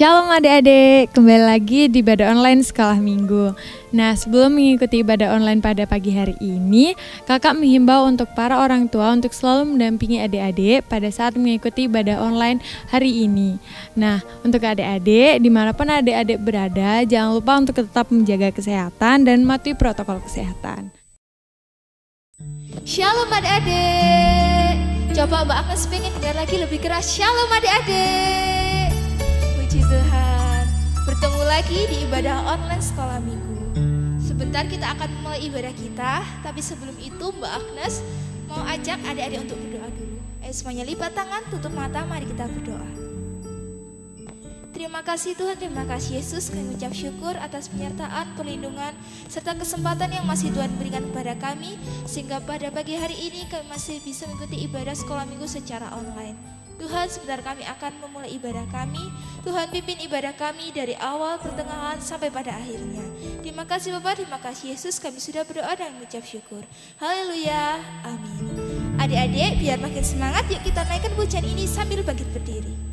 Shalom adik-adik, kembali lagi di ibadah online sekolah minggu. Nah, sebelum mengikuti ibadah online pada pagi hari ini, kakak menghimbau untuk para orang tua untuk selalu mendampingi adik-adik pada saat mengikuti ibadah online hari ini. Nah, untuk adik-adik, dimanapun adik-adik berada, jangan lupa untuk tetap menjaga kesehatan dan mematuhi protokol kesehatan. Shalom adik-adik. Coba Mbak Agnes pengen dengar lagi lebih keras. Shalom adik-adik. Puji Tuhan, bertemu lagi di ibadah online sekolah minggu. Sebentar kita akan memulai ibadah kita, tapi sebelum itu Mbak Agnes mau ajak adik-adik untuk berdoa dulu. Ayo semuanya lipat tangan, tutup mata, mari kita berdoa. Terima kasih Tuhan, terima kasih Yesus, kami ucap syukur atas penyertaan, perlindungan, serta kesempatan yang masih Tuhan berikan kepada kami, sehingga pada pagi hari ini kami masih bisa mengikuti ibadah sekolah minggu secara online. Tuhan, sebentar kami akan memulai ibadah kami. Tuhan, pimpin ibadah kami dari awal, pertengahan, sampai pada akhirnya. Terima kasih Bapak, terima kasih Yesus, kami sudah berdoa dan mengucap syukur. Haleluya, amin. Adik-adik, biar makin semangat, yuk kita naikkan pujian ini sambil bangkit berdiri.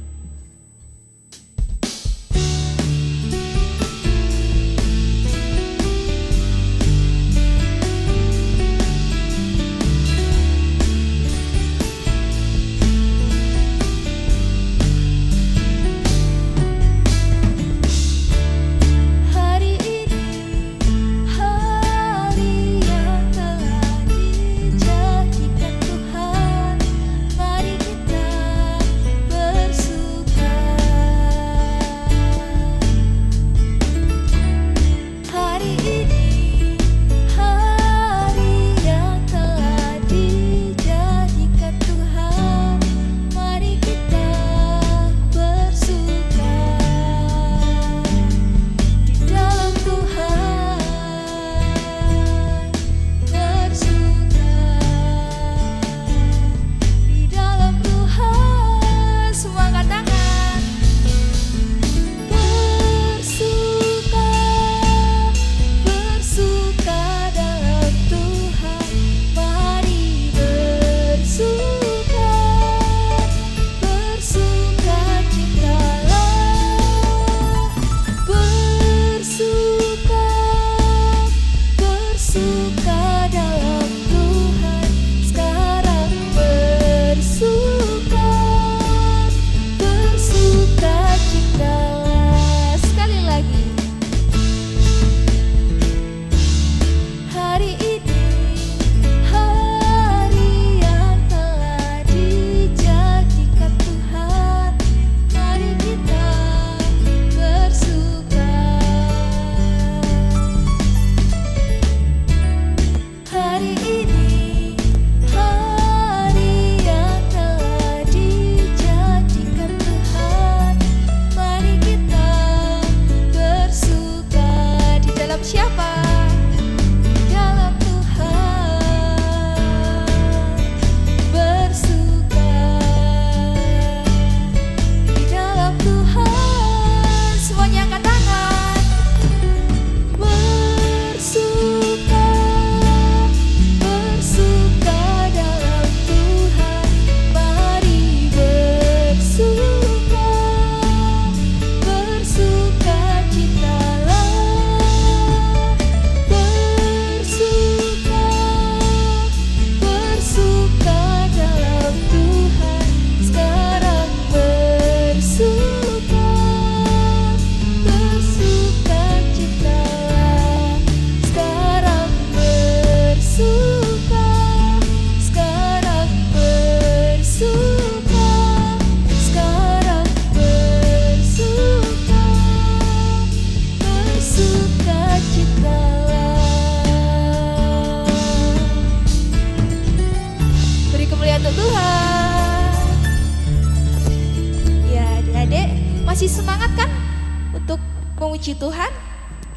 Puji Tuhan,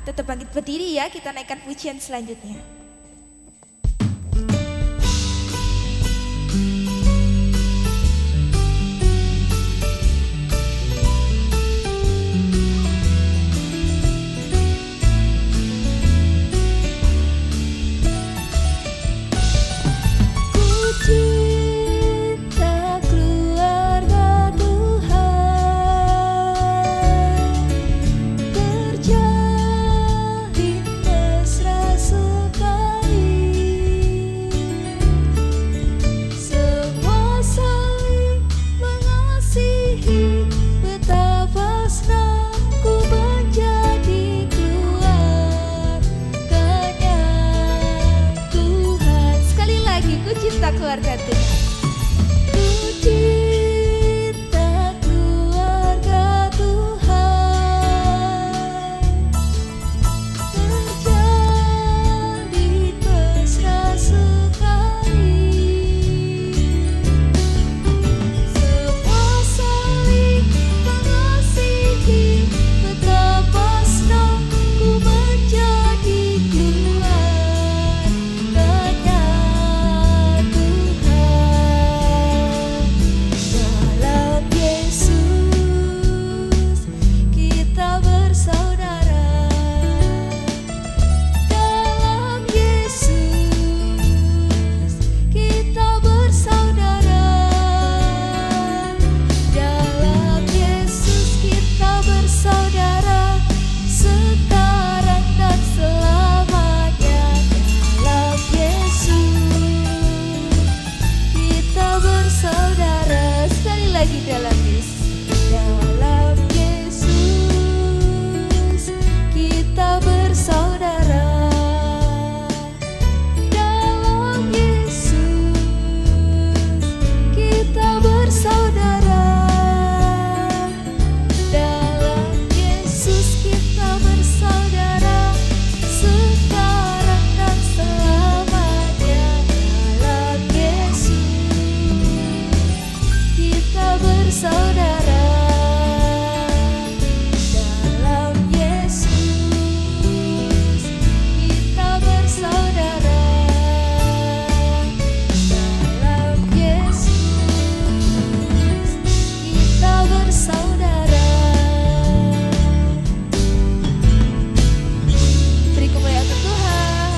tetap bangkit berdiri ya, kita naikkan pujian selanjutnya. Cinta keluarga Tuhan. keluarga Tuhan. Ku cinta keluarga Tuhan, terjalin mesra sekali, semua saling mengasihi, betapa senang ku menjadi keluarganya Tuhan. Dalam Yesus kita bersaudara, dalam Yesus kita bersaudara, dalam Yesus kita bersaudara, sekarang dan selamanya. Dalam Yesus kita bersaudara. Sekali lagi, dalam Yesus. Dalam Yesus kita bersaudara, dalam Yesus kita bersaudara, dalam Yesus kita bersaudara, sekarang dan selamanya. Dalam Yesus kita bersaudara, dalam Yesus kita bersaudara, dalam Yesus kita bersaudara. Beri kemuliaan untuk Tuhan.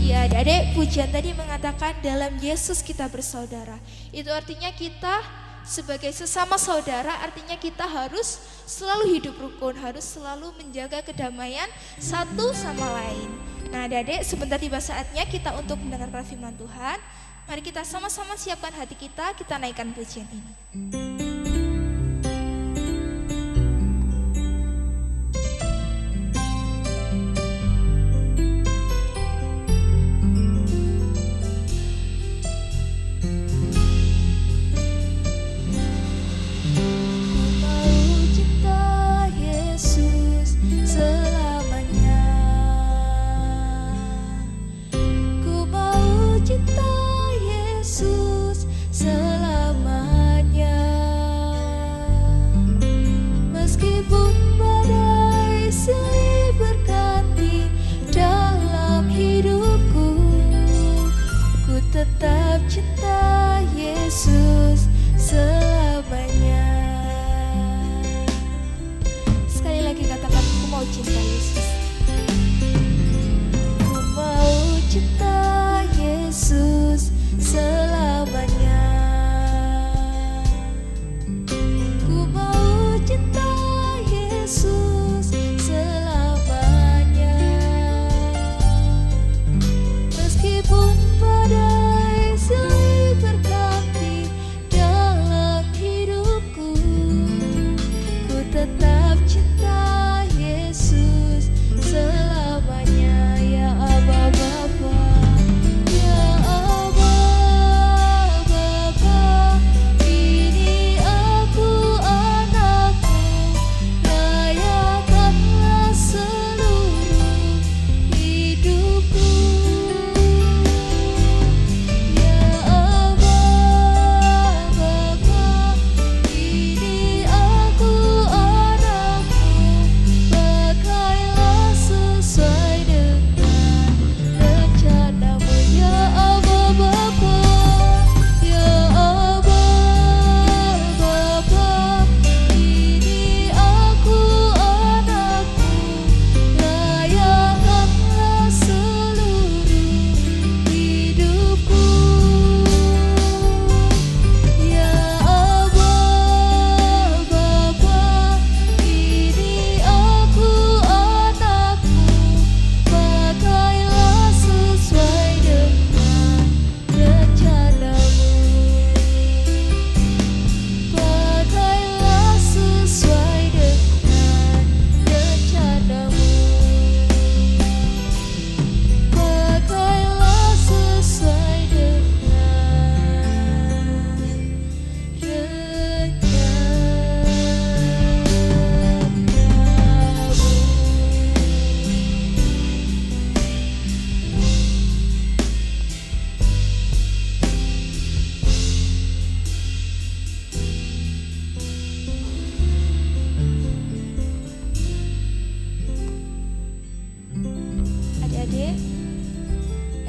Ya, adik-adik, pujian tadi mengatakan dalam Yesus kita bersaudara. Itu artinya kita sebagai sesama saudara, artinya kita harus selalu hidup rukun, harus selalu menjaga kedamaian satu sama lain. Nah, adik-adik, sebentar tiba saatnya kita untuk mendengarkan firman Tuhan. Mari kita sama-sama siapkan hati kita naikkan pujian ini. Ku mau cinta Yesus selamanya.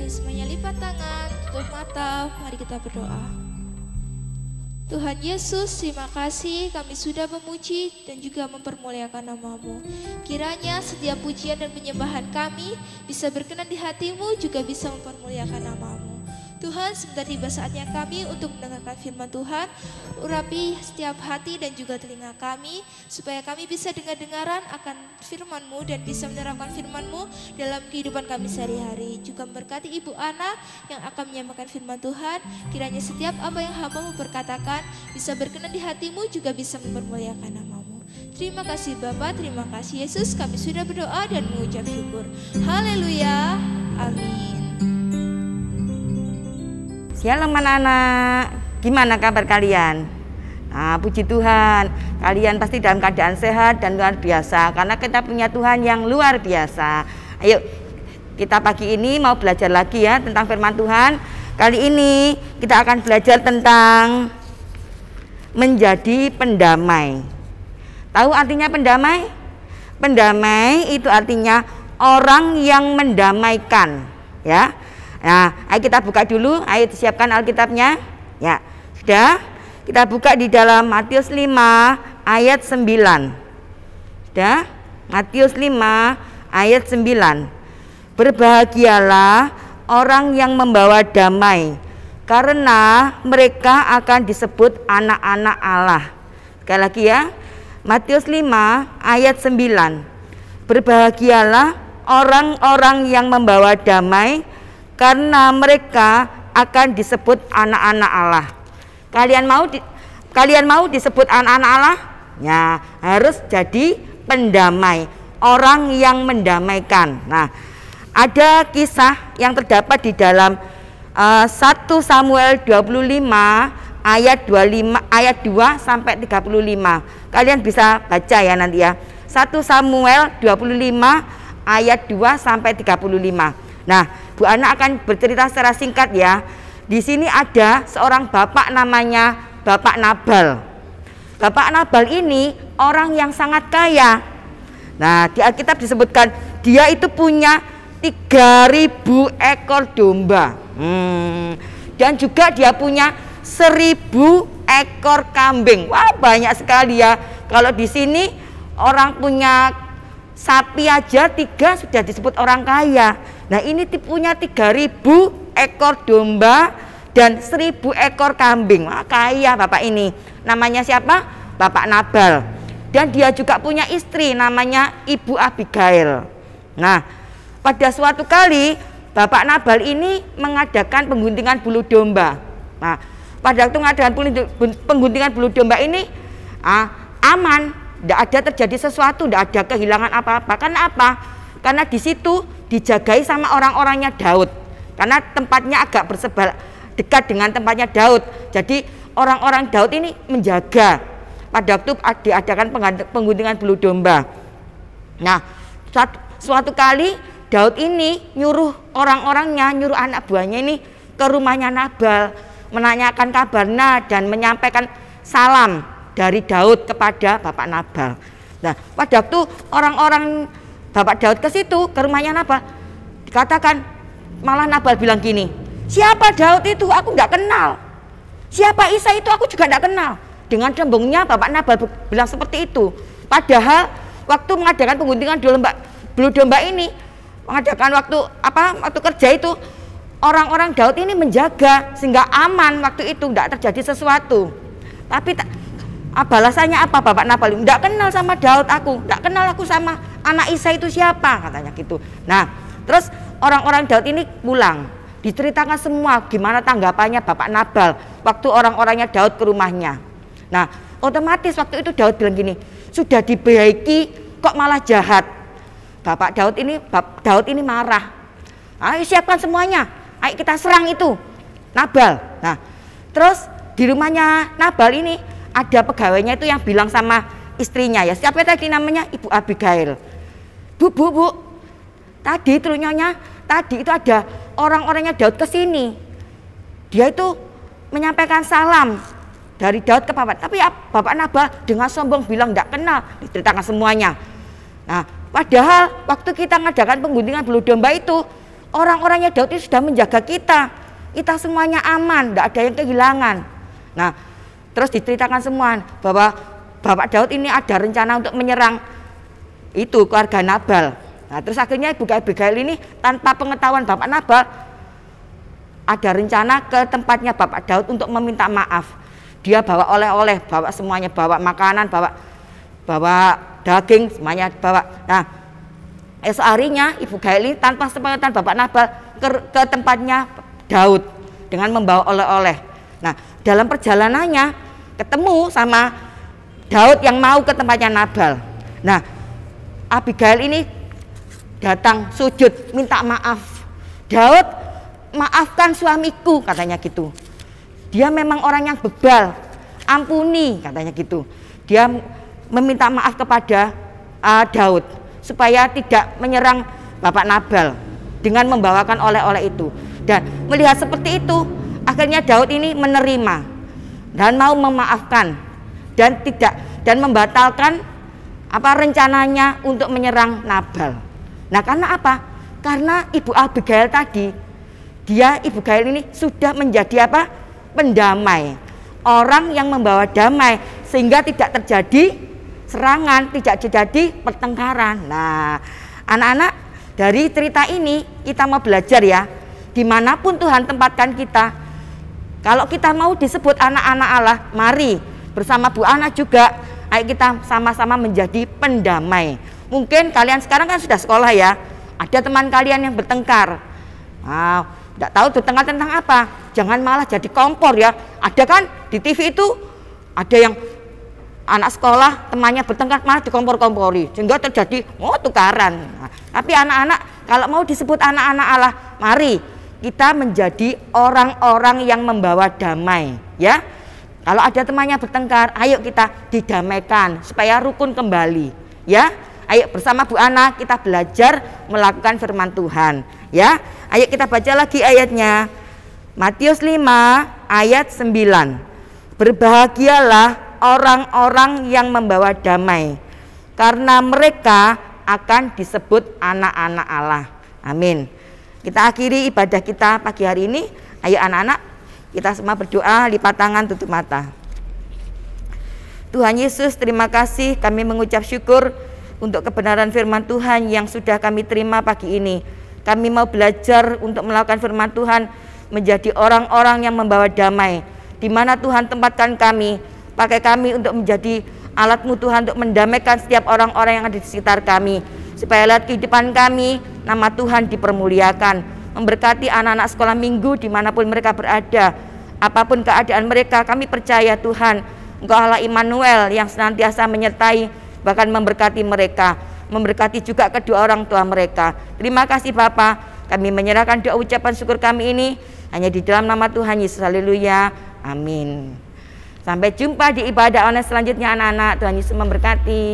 Mari semuanya lipat tangan, tutup mata, mari kita berdoa. Tuhan Yesus, terima kasih kami sudah memuji dan juga mempermuliakan nama-Mu. Kiranya setiap pujian dan penyembahan kami bisa berkenan di hati-Mu, juga bisa mempermuliakan nama-Mu. Tuhan, sebentar tiba saatnya kami untuk mendengarkan firman Tuhan. Urapi setiap hati dan juga telinga kami, supaya kami bisa dengar-dengaran akan firman-Mu dan bisa menerapkan firman-Mu dalam kehidupan kami sehari-hari. Juga memberkati Ibu Ana yang akan menyampaikan firman Tuhan. Kiranya setiap apa yang hamba-Mu berkatakan bisa berkenan di hati-Mu, juga bisa mempermuliakan nama-Mu. Terima kasih Bapa, terima kasih Yesus, kami sudah berdoa dan mengucap syukur. Haleluya, amin. Shalom anak-anak, gimana kabar kalian? Nah, puji Tuhan, kalian pasti dalam keadaan sehat dan luar biasa, karena kita punya Tuhan yang luar biasa. Ayo, kita pagi ini mau belajar lagi ya tentang firman Tuhan. Kali ini kita akan belajar tentang menjadi pendamai. Tahu artinya pendamai? Pendamai itu artinya orang yang mendamaikan, ya. Nah, ayo kita buka dulu, ayo siapkan Alkitabnya. Ya, sudah. Kita buka di dalam Matius 5 ayat 9. Sudah? Matius 5 ayat 9. Berbahagialah orang yang membawa damai, karena mereka akan disebut anak-anak Allah. Sekali lagi ya. Matius 5 ayat 9. Berbahagialah orang-orang yang membawa damai, karena mereka akan disebut anak-anak Allah. Kalian mau disebut anak-anak Allah? Ya, harus jadi pendamai, orang yang mendamaikan. Nah, ada kisah yang terdapat di dalam 1 Samuel 25 ayat 2 sampai 35. Kalian bisa baca ya nanti ya. 1 Samuel 25 ayat 2 sampai 35. Nah, Bu Ana akan bercerita secara singkat ya. Di sini ada seorang bapak namanya Bapak Nabal. Bapak Nabal ini orang yang sangat kaya. Nah, di Alkitab disebutkan dia itu punya 3.000 ekor domba. Dan juga dia punya 1.000 ekor kambing. Wah, banyak sekali ya. Kalau di sini orang punya sapi aja 3 sudah disebut orang kaya. Nah, ini punya 3.000 ekor domba dan 1.000 ekor kambing. Wah, kaya bapak ini. Namanya siapa? Bapak Nabal. Dan dia juga punya istri namanya Ibu Abigail. Nah, pada suatu kali Bapak Nabal ini mengadakan pengguntingan bulu domba. Nah, pada waktu mengadakan pengguntingan bulu domba ini aman, tidak ada terjadi sesuatu, tidak ada kehilangan apa-apa. Karena apa? Karena di situ dijagai sama orang-orangnya Daud. Karena tempatnya agak bersebar dekat dengan tempatnya Daud. Jadi orang-orang Daud ini menjaga pada waktu diadakan pengguntingan bulu domba. Nah, suatu kali Daud ini nyuruh orang-orangnya, nyuruh anak buahnya ini ke rumahnya Nabal, menanyakan kabarnya dan menyampaikan salam dari Daud kepada Bapak Nabal. Nah, pada waktu orang-orang Bapak Daud ke situ, ke rumahnya Nabal, dikatakan malah Nabal bilang gini, siapa Daud itu? Aku enggak kenal. Siapa Isa itu? Aku juga enggak kenal. Dengan sombongnya Bapak Nabal bilang seperti itu. Padahal waktu mengadakan pengguntingan bulu domba ini, mengadakan waktu kerja itu, orang-orang Daud ini menjaga sehingga aman waktu itu, enggak terjadi sesuatu. Tapi balasannya apa Bapak Nabal? Enggak kenal sama Daud aku, enggak kenal aku sama anak Isa itu siapa, katanya gitu. Nah, terus orang-orang Daud ini pulang, diceritakan semua gimana tanggapannya Bapak Nabal waktu orang-orangnya Daud ke rumahnya. Nah, otomatis waktu itu Daud bilang gini, sudah dibaiki kok malah jahat. Bapak Daud ini marah. Ayo siapkan semuanya, ayo kita serang itu Nabal. Nah, terus di rumahnya Nabal ini ada pegawainya itu yang bilang sama istrinya, ya siapa tadi namanya? Ibu Abigail. Bu, tadi itu nyonya, tadi itu ada orang-orangnya Daud ke sini. Dia itu menyampaikan salam dari Daud ke Bapak. Tapi Bapak Nabal dengan sombong bilang enggak kenal, diceritakan semuanya. Nah, padahal waktu kita ngadakan pengguntingan bulu domba itu, orang-orangnya Daud itu sudah menjaga kita. Kita semuanya aman, tidak ada yang kehilangan. Nah, terus diceritakan semua bahwa Bapak Daud ini ada rencana untuk menyerang itu keluarga Nabal. Nah, terus akhirnya Ibu Abigail ini tanpa pengetahuan Bapak Nabal ada rencana ke tempatnya Bapak Daud untuk meminta maaf. Dia bawa oleh-oleh, bawa semuanya, bawa makanan, bawa daging, semuanya bawa. Nah, esok harinya Ibu Gail ini tanpa sepengetahuan Bapak Nabal ke tempatnya Daud dengan membawa oleh-oleh. Nah, dalam perjalanannya ketemu sama Daud yang mau ke tempatnya Nabal. Nah, Abigail ini datang sujud minta maaf. Daud, maafkan suamiku, katanya gitu. Dia memang orang yang bebal, ampuni, katanya gitu. Dia meminta maaf kepada Daud supaya tidak menyerang Bapak Nabal dengan membawakan oleh-oleh itu. Dan melihat seperti itu, akhirnya Daud ini menerima dan mau memaafkan dan membatalkan rencananya untuk menyerang Nabal. Nah, karena apa? Karena Ibu Abigail tadi, Ibu Gail ini sudah menjadi pendamai, orang yang membawa damai sehingga tidak terjadi serangan, tidak terjadi pertengkaran. Nah, anak-anak, dari cerita ini kita mau belajar ya, dimanapun Tuhan tempatkan kita, kalau kita mau disebut anak-anak Allah, mari bersama Bu Ana juga, ayo kita sama-sama menjadi pendamai. Mungkin kalian sekarang kan sudah sekolah ya, ada teman kalian yang bertengkar. Nah, tidak tahu bertengkar tentang apa, jangan malah jadi kompor ya. Ada kan di TV itu ada yang anak sekolah temannya bertengkar malah dikompor-kompori sehingga terjadi tukaran. Nah, tapi anak-anak kalau mau disebut anak-anak Allah, mari kita menjadi orang-orang yang membawa damai ya. Kalau ada temannya bertengkar, ayo kita didamaikan supaya rukun kembali ya. Ayo bersama Bu Ana kita belajar melakukan firman Tuhan ya. Ayo kita baca lagi ayatnya. Matius 5 ayat 9. Berbahagialah orang-orang yang membawa damai, karena mereka akan disebut anak-anak Allah. Amin. Kita akhiri ibadah kita pagi hari ini. Ayo anak-anak, kita semua berdoa, lipat tangan, tutup mata. Tuhan Yesus, terima kasih, kami mengucap syukur untuk kebenaran firman Tuhan yang sudah kami terima pagi ini. Kami mau belajar untuk melakukan firman Tuhan, menjadi orang-orang yang membawa damai. Di mana Tuhan tempatkan kami, pakai kami untuk menjadi alat-Mu Tuhan untuk mendamaikan setiap orang-orang yang ada di sekitar kami. Supaya lewat kehidupan kami, nama Tuhan dipermuliakan. Memberkati anak-anak sekolah minggu dimanapun mereka berada. Apapun keadaan mereka, kami percaya Tuhan, Engkau Allah Immanuel yang senantiasa menyertai, bahkan memberkati mereka, memberkati juga kedua orang tua mereka. Terima kasih Bapa, kami menyerahkan doa ucapan syukur kami ini hanya di dalam nama Tuhan Yesus. Haleluya, amin. Sampai jumpa di ibadah online selanjutnya anak-anak. Tuhan Yesus memberkati.